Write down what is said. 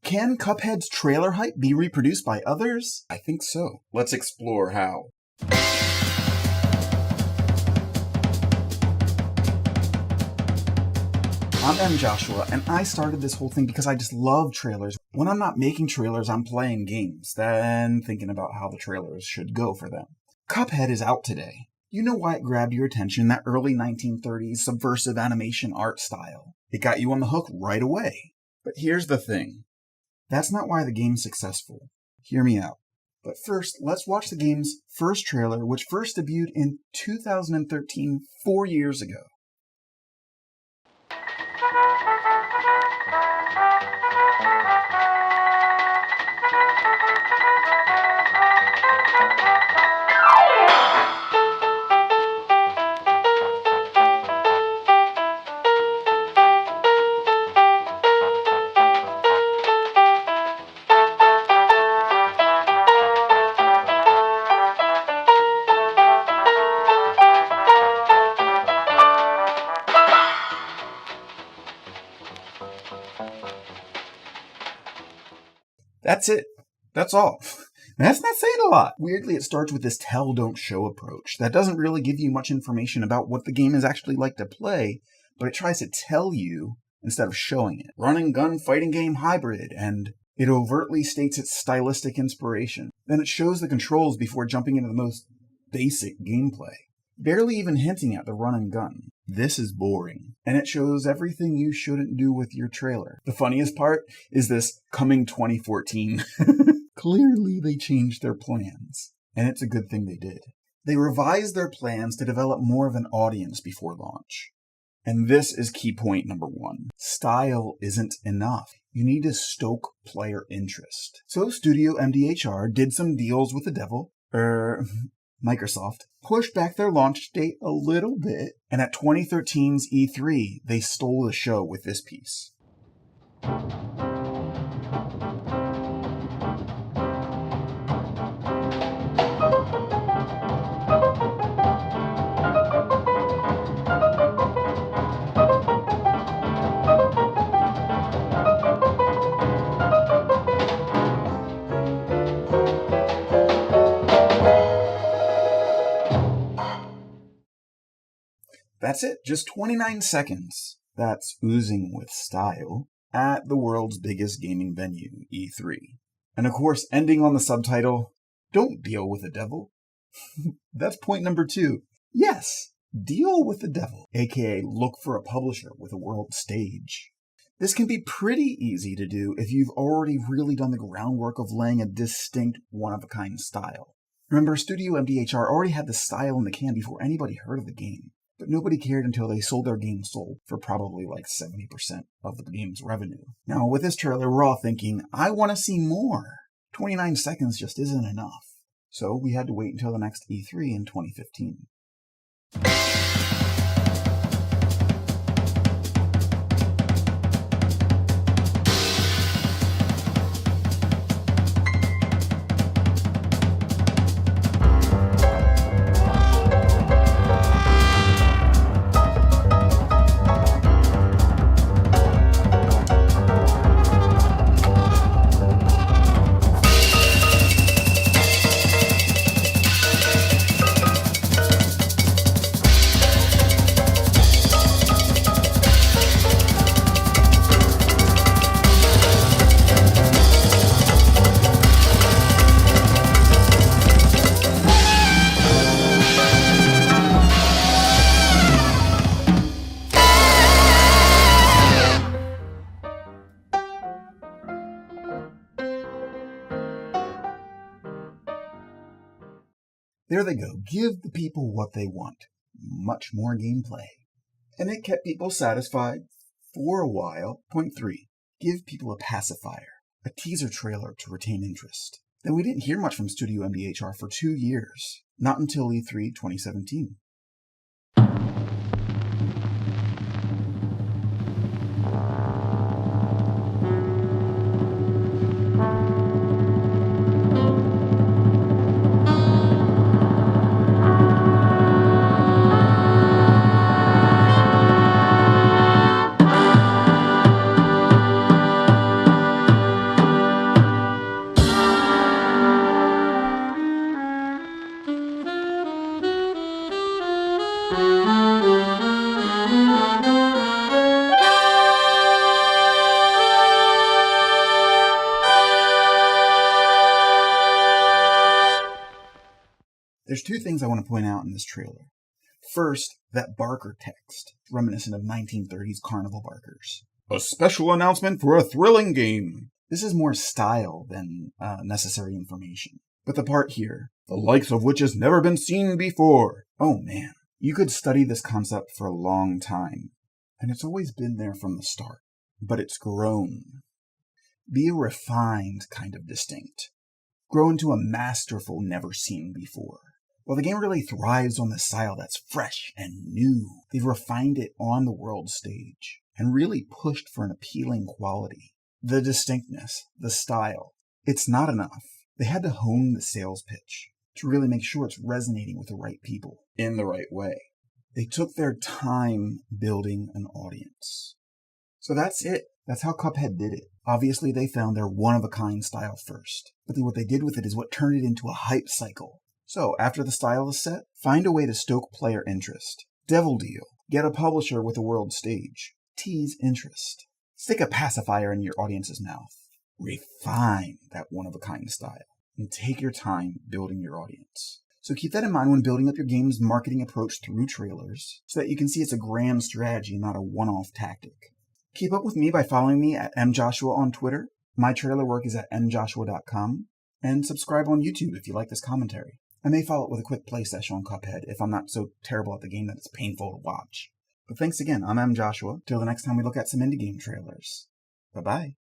Can Cuphead's trailer hype be reproduced by others? I think so. Let's explore how. I'm M. Joshua, and I started this whole thing because I just love trailers. When I'm not making trailers, I'm playing games, then thinking about how the trailers should go for them. Cuphead is out today. You know why it grabbed your attention, that early 1930s subversive animation art style. It got you on the hook right away. But here's the thing. That's not why the game's successful. Hear me out. But first, let's watch the game's first trailer, which first debuted in 2013, 4 years ago. That's it. That's all. That's not saying a lot. Weirdly, it starts with this tell, don't show approach that doesn't really give you much information about what the game is actually like to play, but it tries to tell you instead of showing it. Run and gun fighting game hybrid, and it overtly states its stylistic inspiration. Then it shows the controls before jumping into the most basic gameplay, barely even hinting at the run and gun. This is boring, and it shows everything you shouldn't do with your trailer. The funniest part is this coming 2014. Clearly they changed their plans, and it's a good thing they did. They revised their plans to develop more of an audience before launch. And this is key point number 1. Style isn't enough. You need to stoke player interest. So Studio MDHR did some deals with the devil, Microsoft, pushed back their launch date a little bit, and at 2013's E3, they stole the show with this piece. That's it, just 29 seconds. That's oozing with style at the world's biggest gaming venue, E3. And of course, ending on the subtitle, don't deal with the devil. That's point number 2. Yes, deal with the devil, aka look for a publisher with a world stage. This can be pretty easy to do if you've already really done the groundwork of laying a distinct, one-of-a-kind style. Remember, Studio MDHR already had the style in the can before anybody heard of the game. But nobody cared until they sold their game sold for probably like 70% of the game's revenue. Now, with this trailer, we're all thinking, I want to see more. 29 seconds just isn't enough. So we had to wait until the next E3 in 2015. There they go. Give the people what they want. Much more gameplay. And it kept people satisfied for a while. Point 3. Give people a pacifier. A teaser trailer to retain interest. Then we didn't hear much from Studio MDHR for 2 years. Not until E3 2017. There's two things I want to point out in this trailer. First, that barker text, reminiscent of 1930s carnival barkers. A special announcement for a thrilling game. This is more style than necessary information. But the part here, the likes of which has never been seen before. Oh man, you could study this concept for a long time. And it's always been there from the start. But it's grown. Be a refined kind of distinct. Grow into a masterful never seen before. While the game really thrives on the style that's fresh and new, they've refined it on the world stage and really pushed for an appealing quality. The distinctness, the style, it's not enough. They had to hone the sales pitch to really make sure it's resonating with the right people in the right way. They took their time building an audience. So that's it. That's how Cuphead did it. Obviously, they found their one-of-a-kind style first. But what they did with it is what turned it into a hype cycle. So, after the style is set, find a way to stoke player interest. Devil deal. Get a publisher with a world stage. Tease interest. Stick a pacifier in your audience's mouth. Refine that one-of-a-kind style. And take your time building your audience. So keep that in mind when building up your game's marketing approach through trailers, so that you can see it's a grand strategy, not a one-off tactic. Keep up with me by following me at mjoshua on Twitter. My trailer work is at mjoshua.com. And subscribe on YouTube if you like this commentary. I may follow it with a quick play session on Cuphead if I'm not so terrible at the game that it's painful to watch. But thanks again, I'm M. Joshua. Till the next time we look at some indie game trailers. Bye-bye.